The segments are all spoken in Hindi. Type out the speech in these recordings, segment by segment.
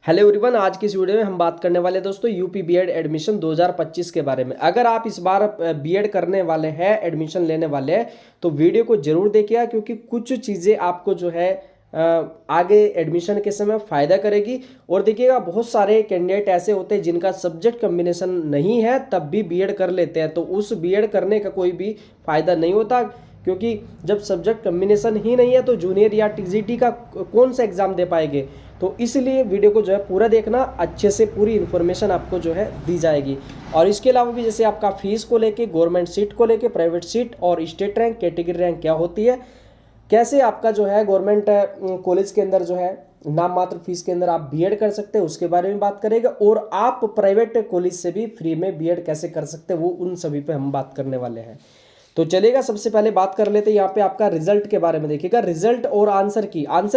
हेलो एवरीवन, आज की इस वीडियो में हम बात करने वाले दोस्तों यूपी बीएड एडमिशन 2025 के बारे में। अगर आप इस बार बीएड करने वाले हैं, एडमिशन लेने वाले हैं, तो वीडियो को जरूर देखिएगा क्योंकि कुछ चीज़ें आपको जो है आगे एडमिशन के समय फ़ायदा करेगी। और देखिएगा, बहुत सारे कैंडिडेट ऐसे होते हैं जिनका सब्जेक्ट कम्बिनेशन नहीं है तब भी बीएड कर लेते हैं, तो उस बीएड करने का कोई भी फ़ायदा नहीं होता क्योंकि जब सब्जेक्ट कम्बिनेशन ही नहीं है तो जूनियर या टीजीटी का कौन सा एग्ज़ाम दे पाएंगे। तो इसलिए वीडियो को जो है पूरा देखना, अच्छे से पूरी इन्फॉर्मेशन आपको जो है दी जाएगी। और इसके अलावा भी जैसे आपका फीस को लेके, गवर्नमेंट सीट को लेके, प्राइवेट सीट और स्टेट रैंक, कैटेगरी रैंक क्या होती है, कैसे आपका जो है गवर्नमेंट कॉलेज के अंदर जो है नाम मात्र फीस के अंदर आप बीएड कर सकते हैं उसके बारे में बात करेंगे। और आप प्राइवेट कॉलेज से भी फ्री में बीएड कैसे कर सकते हैं वो उन सभी पे हम बात करने वाले हैं। तो चलेगा, सबसे पहले बात कर लेते हैं यहाँ पे आपका रिजल्ट के बारे में। देखिएगा, रिजल्ट और आंसर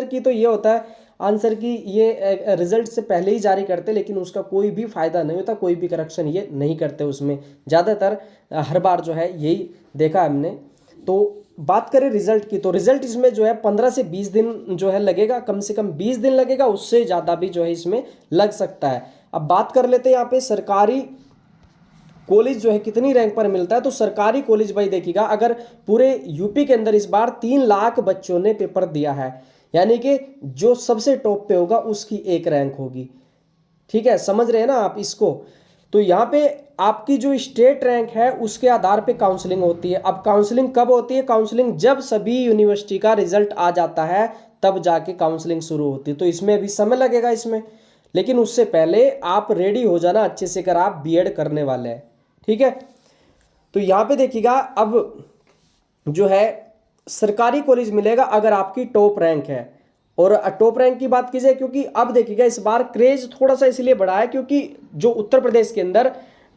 की तो ये होता है, आंसर की ये रिजल्ट से पहले ही जारी करते, लेकिन उसका कोई भी फायदा नहीं होता, कोई भी करेक्शन ये नहीं करते उसमें। ज़्यादातर हर बार जो है यही देखा हमने। तो बात करें रिजल्ट की, तो रिजल्ट इसमें जो है 15 से 20 दिन जो है लगेगा, कम से कम 20 दिन लगेगा, उससे ज़्यादा भी जो है इसमें लग सकता है। अब बात कर लेते हैं यहाँ पे सरकारी कॉलेज जो है कितनी रैंक पर मिलता है। तो सरकारी कॉलेज भाई देखिएगा, अगर पूरे यूपी के अंदर इस बार 3 लाख बच्चों ने पेपर दिया है, यानी कि जो सबसे टॉप पे होगा उसकी एक रैंक होगी। ठीक है, समझ रहे हैं ना आप इसको। तो यहाँ पे आपकी जो स्टेट रैंक है उसके आधार पे काउंसलिंग होती है। अब काउंसलिंग कब होती है? काउंसलिंग जब सभी यूनिवर्सिटी का रिजल्ट आ जाता है तब जाके काउंसलिंग शुरू होती है। तो इसमें अभी समय लगेगा इसमें, लेकिन उससे पहले आप रेडी हो जाना अच्छे से अगर आप बीएड करने वाले हैं। ठीक है, तो यहाँ पे देखिएगा, अब जो है सरकारी कॉलेज मिलेगा अगर आपकी टॉप रैंक है। और टॉप रैंक की बात की जाए, क्योंकि अब देखिएगा इस बार क्रेज थोड़ा सा इसलिए बढ़ा है क्योंकि जो उत्तर प्रदेश के अंदर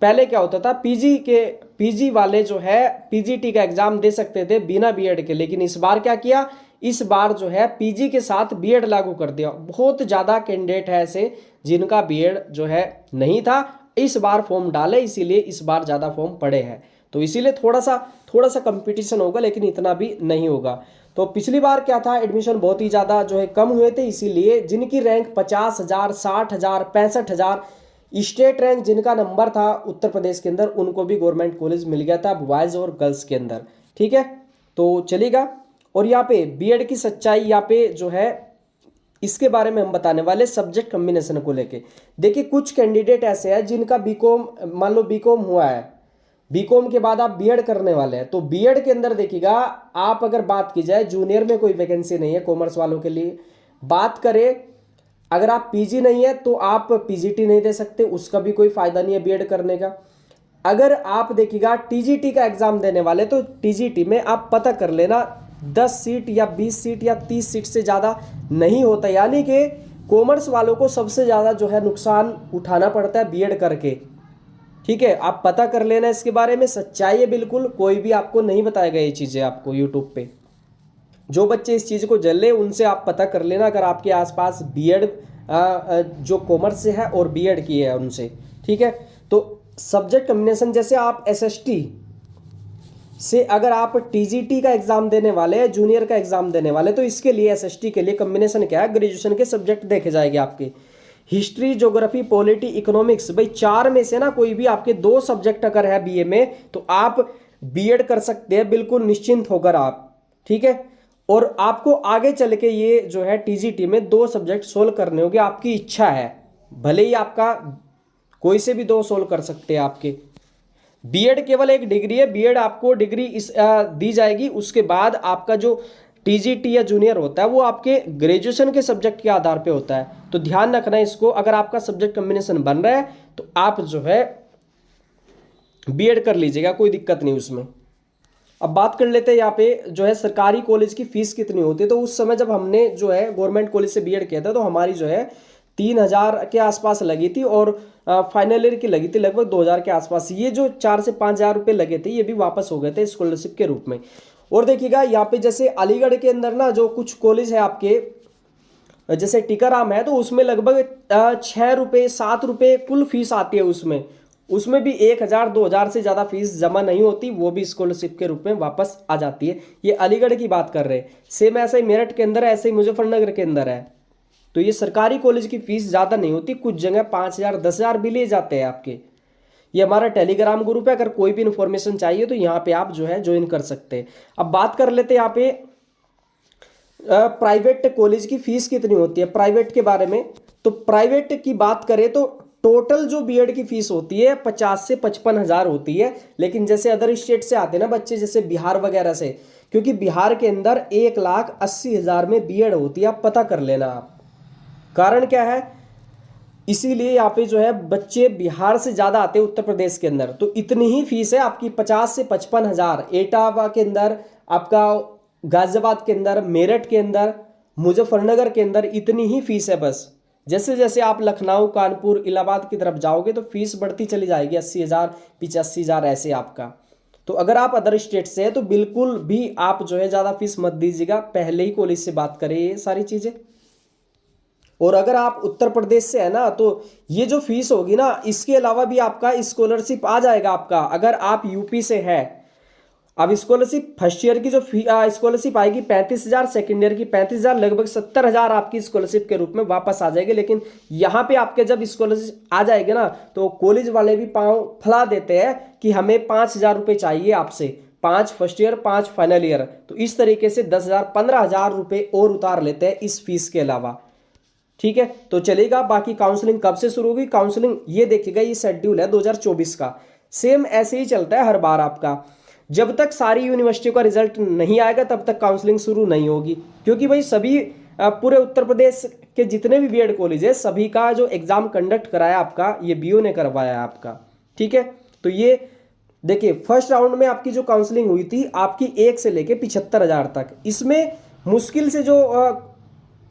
पहले क्या होता था, पीजी वाले जो है पीजीटी का एग्जाम दे सकते थे बिना बीएड के, लेकिन इस बार क्या किया, इस बार जो है पीजी के साथ बीएड लागू कर दिया। बहुत ज़्यादा कैंडिडेट है ऐसे जिनका बीएड जो है नहीं था, इस बार फॉर्म डाले, इसीलिए इस बार ज़्यादा फॉर्म पड़े हैं। तो इसीलिए थोड़ा सा कंपटीशन होगा, लेकिन इतना भी नहीं होगा। तो पिछली बार क्या था, एडमिशन बहुत ही ज़्यादा जो है कम हुए थे, इसीलिए जिनकी रैंक 50,000, 60,000, 65,000 स्टेट रैंक जिनका नंबर था उत्तर प्रदेश के अंदर, उनको भी गवर्नमेंट कॉलेज मिल गया था बॉयज़ और गर्ल्स के अंदर। ठीक है, तो चलेगा। और यहाँ पे बीएड की सच्चाई यहाँ पे जो है इसके बारे में हम बताने वाले सब्जेक्ट कम्बिनेशन को लेके। देखिए, कुछ कैंडिडेट ऐसे हैं जिनका बीकॉम, मान लो बीकॉम हुआ है, बीकॉम के बाद आप बीएड करने वाले हैं, तो बीएड के अंदर देखिएगा, आप अगर बात की जाए जूनियर में कोई वैकेंसी नहीं है कॉमर्स वालों के लिए। बात करें, अगर आप पीजी नहीं है तो आप पीजीटी नहीं दे सकते, उसका भी कोई फायदा नहीं है बीएड करने का। अगर आप देखिएगा टीजीटी का एग्जाम देने वाले, तो टीजीटी में आप पता कर लेना 10 सीट या 20 सीट या 30 सीट से ज़्यादा नहीं होता, यानी कि कॉमर्स वालों को सबसे ज़्यादा जो है नुकसान उठाना पड़ता है बीएड करके। ठीक है, आप पता कर लेना इसके बारे में, सच्चाई है बिल्कुल, कोई भी आपको नहीं बताएगा ये चीज़ें आपको यूट्यूब पे। जो बच्चे इस चीज़ को जल ले उनसे आप पता कर लेना अगर आपके आसपास बीएड जो कॉमर्स से है और बीएड की है उनसे। ठीक है, तो सब्जेक्ट कम्बिनेशन, जैसे आप एसएसटी से अगर आप टीजीटी का एग्जाम देने वाले हैं, जूनियर का एग्जाम देने वाले, तो इसके लिए एसएसटी के लिए कम्बिनेशन क्या है, ग्रेजुएशन के सब्जेक्ट देखे जाएंगे आपके, हिस्ट्री, ज्योग्राफी, पॉलिटी, इकोनॉमिक्स। भाई 4 में से ना कोई भी आपके 2 सब्जेक्ट अगर है बीए में तो आप बीएड कर सकते हैं बिल्कुल निश्चिंत होकर आप। ठीक है, और आपको आगे चल के ये जो है टीजीटी में 2 सब्जेक्ट सोल्व करने होंगे, आपकी इच्छा है, भले ही आपका कोई से भी 2 सोल्व कर सकते हैं आपके। बीएड केवल एक डिग्री है, बीएड आपको डिग्री दी जाएगी, उसके बाद आपका जो टीजीटी या जूनियर होता है वो आपके ग्रेजुएशन के सब्जेक्ट के आधार पे होता है। तो ध्यान रखना है इसको, अगर आपका सब्जेक्ट कम्बिनेशन बन रहा है तो आप जो है बीएड कर लीजिएगा, कोई दिक्कत नहीं उसमें। अब बात कर लेते हैं यहाँ पे जो है सरकारी कॉलेज की फीस कितनी होती है। तो उस समय जब हमने जो है गवर्नमेंट कॉलेज से बीएड किया था तो हमारी जो है 3,000 के आसपास लगी थी, और फाइनल ईयर की लगी थी लगभग 2,000 के आसपास। ये जो 4 से 5,000 रुपये लगे थे ये भी वापस हो गए थे स्कॉलरशिप के रूप में। और देखिएगा यहाँ पे जैसे अलीगढ़ के अंदर ना जो कुछ कॉलेज है आपके, जैसे टीकाराम है, तो उसमें लगभग 6 रुपये 7 रुपये कुल फीस आती है। उसमें भी 1,000 2,000 से ज़्यादा फीस जमा नहीं होती, वो भी स्कॉलरशिप के रूप में वापस आ जाती है। ये अलीगढ़ की बात कर रहे हैं। सेम ऐसा ही मेरठ के अंदर है, ऐसे ही मुजफ्फरनगर के अंदर है। तो ये सरकारी कॉलेज की फीस ज़्यादा नहीं होती, कुछ जगह 5,000 10,000 भी ले जाते हैं आपके। ये हमारा टेलीग्राम ग्रुप है, अगर कोई भी इन्फॉर्मेशन चाहिए तो यहाँ पे आप जो है ज्वाइन कर सकते हैं। अब बात कर लेते हैं यहाँ पे प्राइवेट कॉलेज की फीस कितनी होती है प्राइवेट के बारे में। तो प्राइवेट की बात करें तो टोटल जो बीएड की फीस होती है 50 से 55 हज़ार होती है। लेकिन जैसे अदर स्टेट से आते हैं ना बच्चे, जैसे बिहार वगैरह से, क्योंकि बिहार के अंदर 1,80,000 में बीएड होती है, आप पता कर लेना आप। कारण क्या है, इसीलिए यहाँ पे जो है बच्चे बिहार से ज़्यादा आते हैं उत्तर प्रदेश के अंदर। तो इतनी ही फीस है आपकी 50 से 55 हज़ार। एटावा के अंदर आपका, गाजियाबाद के अंदर, मेरठ के अंदर, मुजफ्फरनगर के अंदर इतनी ही फीस है बस। जैसे जैसे आप लखनऊ, कानपुर, इलाहाबाद की तरफ जाओगे तो फीस बढ़ती चली जाएगी, 80,000 85,000 ऐसे आपका। तो अगर आप अदर स्टेट से हैं तो बिल्कुल भी आप जो है ज़्यादा फीस मत दीजिएगा, पहले ही कॉलेज से बात करें ये सारी चीज़ें। और अगर आप उत्तर प्रदेश से है ना, तो ये जो फीस होगी ना, इसके अलावा भी आपका स्कॉलरशिप आ जाएगा आपका, अगर आप यूपी से है। अब स्कॉलरशिप फर्स्ट ईयर की जो स्कॉलरशिप आएगी 35,000, सेकेंड ईयर की 35,000, लगभग 70,000 आपकी स्कॉलरशिप के रूप में वापस आ जाएगी। लेकिन यहाँ पे आपके जब स्कॉलरशिप आ जाएगी ना, तो कॉलेज वाले भी पाँव फैला देते हैं कि हमें 5,000 रुपये चाहिए आपसे, 5 फर्स्ट ईयर, 5 फाइनल ईयर। तो इस तरीके से 10,000 15,000 रुपये और उतार लेते हैं इस फीस के अलावा। ठीक है, तो चलेगा। बाकी काउंसलिंग कब से शुरू होगी, काउंसलिंग ये देखिएगा, ये शेड्यूल है 2024 का। सेम ऐसे ही चलता है हर बार आपका, जब तक सारी यूनिवर्सिटियों का रिजल्ट नहीं आएगा तब तक काउंसलिंग शुरू नहीं होगी। क्योंकि भाई सभी पूरे उत्तर प्रदेश के जितने भी बीएड कॉलेज है, सभी का जो एग्जाम कंडक्ट कराया आपका, ये बीओ ने करवाया आपका। ठीक है, तो ये देखिए फर्स्ट राउंड में आपकी जो काउंसलिंग हुई थी आपकी 1 से लेके 75,000 तक। इसमें मुश्किल से जो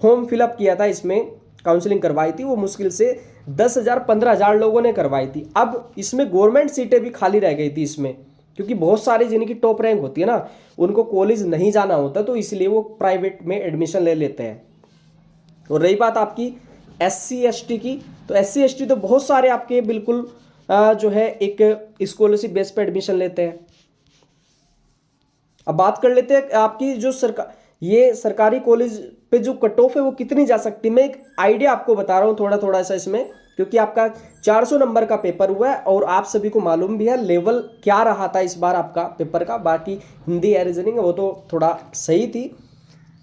फॉर्म फिलअप किया था, इसमें काउंसलिंग करवाई थी, वो मुश्किल से 10,000 15,000 लोगों ने करवाई थी। अब इसमें गवर्नमेंट सीटें भी खाली रह गई थी इसमें, क्योंकि बहुत सारे जिनकी टॉप रैंक होती है ना, उनको कॉलेज नहीं जाना होता, तो इसलिए वो प्राइवेट में एडमिशन ले लेते हैं। और रही बात आपकी SC ST की, तो SC ST तो बहुत सारे आपके बिल्कुल जो है एक स्कॉलरशिप बेस पे एडमिशन लेते हैं। अब बात कर लेते हैं आपकी जो ये सरकारी कॉलेज पे जो कट ऑफ है वो कितनी जा सकती है। मैं एक आइडिया आपको बता रहा हूँ थोड़ा थोड़ा सा इसमें, क्योंकि आपका 400 नंबर का पेपर हुआ है और आप सभी को मालूम भी है लेवल क्या रहा था इस बार आपका पेपर का। बाकी हिंदी या रीजनिंग वो तो थोड़ा सही थी,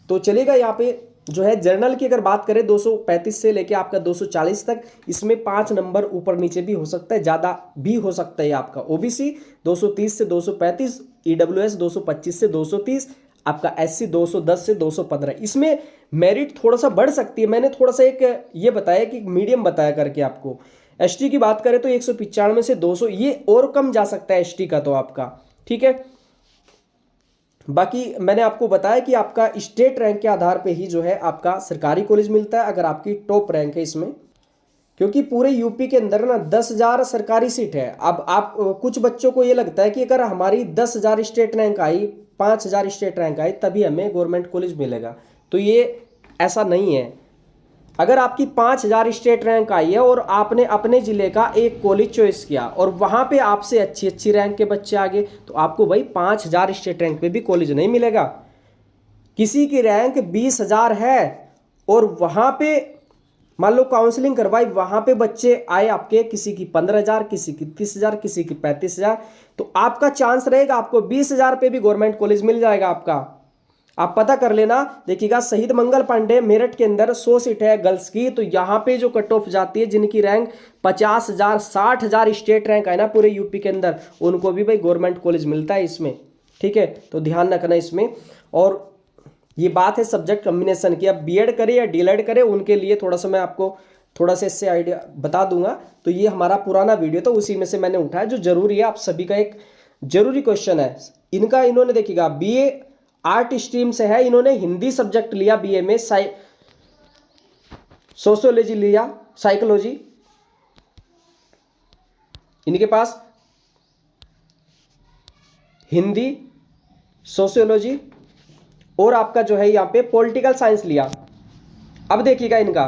तो चलेगा। यहाँ पे जो है जर्नल की अगर बात करें 235 से लेके आपका 240 तक, इसमें 5 नंबर ऊपर नीचे भी हो सकता है, ज़्यादा भी हो सकता है आपका। OBC 230 से 235, EWS 225 से 230, आपका SC 210 से 215। इसमें मेरिट थोड़ा सा बढ़ सकती है। मैंने थोड़ा सा एक ये बताया कि मीडियम बताया करके आपको। ST की बात करें तो 195 से 200, ये और कम जा सकता है ST का तो आपका। ठीक है, बाकी मैंने आपको बताया कि आपका स्टेट रैंक के आधार पे ही जो है आपका सरकारी कॉलेज मिलता है, अगर आपकी टॉप रैंक है इसमें। क्योंकि पूरे यूपी के अंदर ना 10,000 सरकारी सीट है। अब आप कुछ बच्चों को ये लगता है कि अगर हमारी 10,000 स्टेट रैंक आई, 5,000 स्टेट रैंक आई, तभी हमें गवर्नमेंट कॉलेज मिलेगा। तो ये ऐसा नहीं है। अगर आपकी 5,000 स्टेट रैंक आई है और आपने अपने ज़िले का एक कॉलेज चॉइस किया और वहाँ पे आपसे अच्छी अच्छी रैंक के बच्चे आ गए, तो आपको भाई 5,000 स्टेट रैंक पे भी कॉलेज नहीं मिलेगा। किसी की रैंक 20,000 है और वहाँ पे मान लो काउंसलिंग करवाई, वहाँ पे बच्चे आए आपके, किसी की 15,000, किसी की 30,000, किसी की 35,000, तो आपका चांस रहेगा आपको 20,000 पे भी गवर्नमेंट कॉलेज मिल जाएगा आपका। आप पता कर लेना, देखिएगा शहीद मंगल पांडे मेरठ के अंदर 100 सीट है गर्ल्स की, तो यहाँ पे जो कट ऑफ जाती है, जिनकी रैंक 50,000 60,000 स्टेट रैंक है ना पूरे यूपी के अंदर, उनको भी भाई गवर्नमेंट कॉलेज मिलता है इसमें। ठीक है, तो ध्यान रखना इसमें। और ये बात है सब्जेक्ट कम्बिनेशन की, अब बीएड करे या डीएलएड करे उनके लिए थोड़ा सा मैं आपको थोड़ा सा इससे आइडिया बता दूंगा। तो ये हमारा पुराना वीडियो था, उसी में से मैंने उठाया जो जरूरी है, आप सभी का एक जरूरी क्वेश्चन है इनका। इन्होंने देखिएगा बीए आर्ट स्ट्रीम से है, इन्होंने हिंदी सब्जेक्ट लिया बीए में, सोशियोलॉजी लिया, साइकोलॉजी इनके पास, हिंदी, सोशियोलॉजी और आपका जो है यहाँ पे पॉलिटिकल साइंस लिया। अब देखिएगा इनका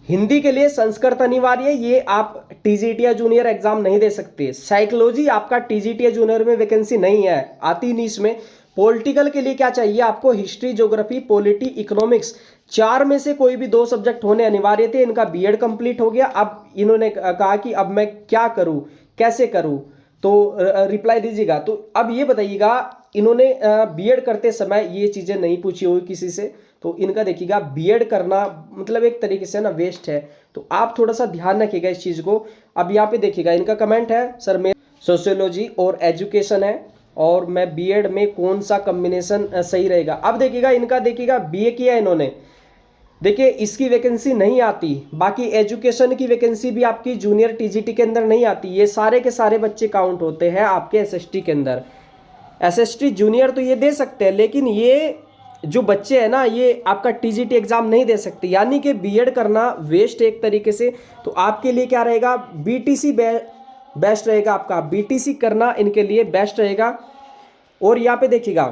हिंदी के लिए संस्कृत अनिवार्य है, ये आप टीजीटी या जूनियर एग्जाम नहीं दे सकते। साइकोलॉजी आपका टीजीटी या जूनियर में वैकेंसी नहीं है, आती नहीं इसमें। पॉलिटिकल के लिए क्या चाहिए आपको, हिस्ट्री, ज्योग्राफी, पॉलिटी, इकोनॉमिक्स, 4 में से कोई भी 2 सब्जेक्ट होने अनिवार्य थे। इनका बीएड कंप्लीट हो गया। अब इन्होंने कहा कि अब मैं क्या करूं, कैसे करूं, तो रिप्लाई दीजिएगा। तो अब ये बताइएगा, इन्होंने बीएड करते समय ये चीजें नहीं पूछी होगी किसी से, तो इनका देखिएगा बीएड करना मतलब एक तरीके से ना वेस्ट है। तो आप थोड़ा सा ध्यान रखिएगा इस चीज को। अब यहाँ पे देखिएगा इनका कमेंट है, सर मेरा सोशियोलॉजी और एजुकेशन है और मैं बीएड में कौन सा कॉम्बिनेशन सही रहेगा। अब देखिएगा इनका, देखिएगा बीए किया इन्होंने, देखिए इसकी वैकेंसी नहीं आती। बाकी एजुकेशन की वैकेंसी भी आपकी जूनियर टीजीटी के अंदर नहीं आती। ये सारे के सारे बच्चे काउंट होते हैं आपके एसएसटी के अंदर। एसएसटी जूनियर तो ये दे सकते हैं, लेकिन ये जो बच्चे हैं ना, ये आपका टीजीटी एग्जाम नहीं दे सकते। यानी कि बीएड करना वेस्ट है एक तरीके से। तो आपके लिए क्या रहेगा, बीटीसी बेस्ट रहेगा। आपका बीटीसी करना इनके लिए बेस्ट रहेगा। और यहाँ पे देखिएगा,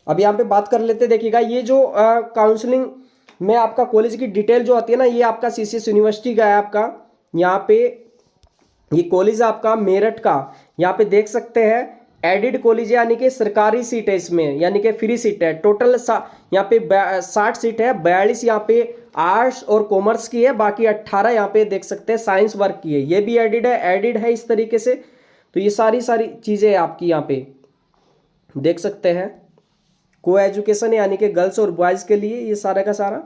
अब यहाँ पे बात कर लेते, देखिएगा ये जो काउंसलिंग में आपका कॉलेज की डिटेल जो आती है ना, ये आपका सीसीएस यूनिवर्सिटी का है। आपका यहाँ पे ये कॉलेज आपका मेरठ का, यहाँ पे देख सकते हैं एडिड कॉलेज है, यानी कि सरकारी सीट है इसमें, यानी कि फ्री सीट है। टोटल यहाँ पे 60 सीट है, 42 यहाँ पे आर्ट्स और कॉमर्स की है, बाकी 18 यहाँ पे देख सकते हैं साइंस वर्क की है। ये भी एडिड है इस तरीके से। तो ये सारी चीज़ें आपकी यहाँ पे देख सकते हैं। को एजुकेशन यानी कि गर्ल्स और बॉयज़ के लिए ये सारा का सारा।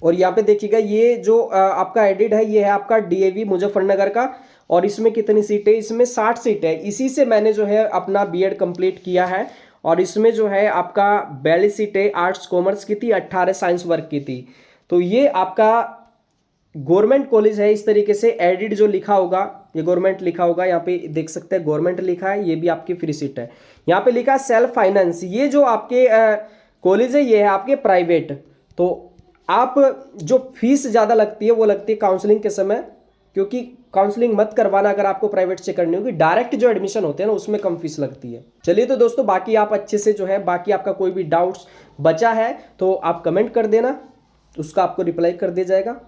और यहाँ पे देखिएगा ये जो आपका एडिड है, ये है आपका डीएवी मुजफ्फरनगर का। और इसमें कितनी सीट है, इसमें 60 सीट है। इसी से मैंने जो है अपना बीएड कंप्लीट किया है। और इसमें जो है आपका 42 सीटें आर्ट्स कॉमर्स की थी, 18 साइंस वर्क की थी। तो ये आपका गवर्नमेंट कॉलेज है। इस तरीके से एडिड जो लिखा होगा, ये गवर्नमेंट लिखा होगा, यहाँ पे देख सकते हैं गवर्नमेंट लिखा है। ये भी आपकी फ्री सीट है। यहाँ पे लिखा है सेल्फ फाइनेंस। ये जो आपके कॉलेज है, ये है आपके प्राइवेट। तो आप जो फीस ज़्यादा लगती है वो लगती है काउंसलिंग के समय, क्योंकि काउंसलिंग मत करवाना अगर आपको प्राइवेट से करनी होगी। डायरेक्ट जो एडमिशन होते हैं ना, उसमें कम फीस लगती है। चलिए तो दोस्तों, बाकी आप अच्छे से जो है, बाकी आपका कोई भी डाउट्स बचा है तो आप कमेंट कर देना, उसका आपको रिप्लाई कर दिया जाएगा।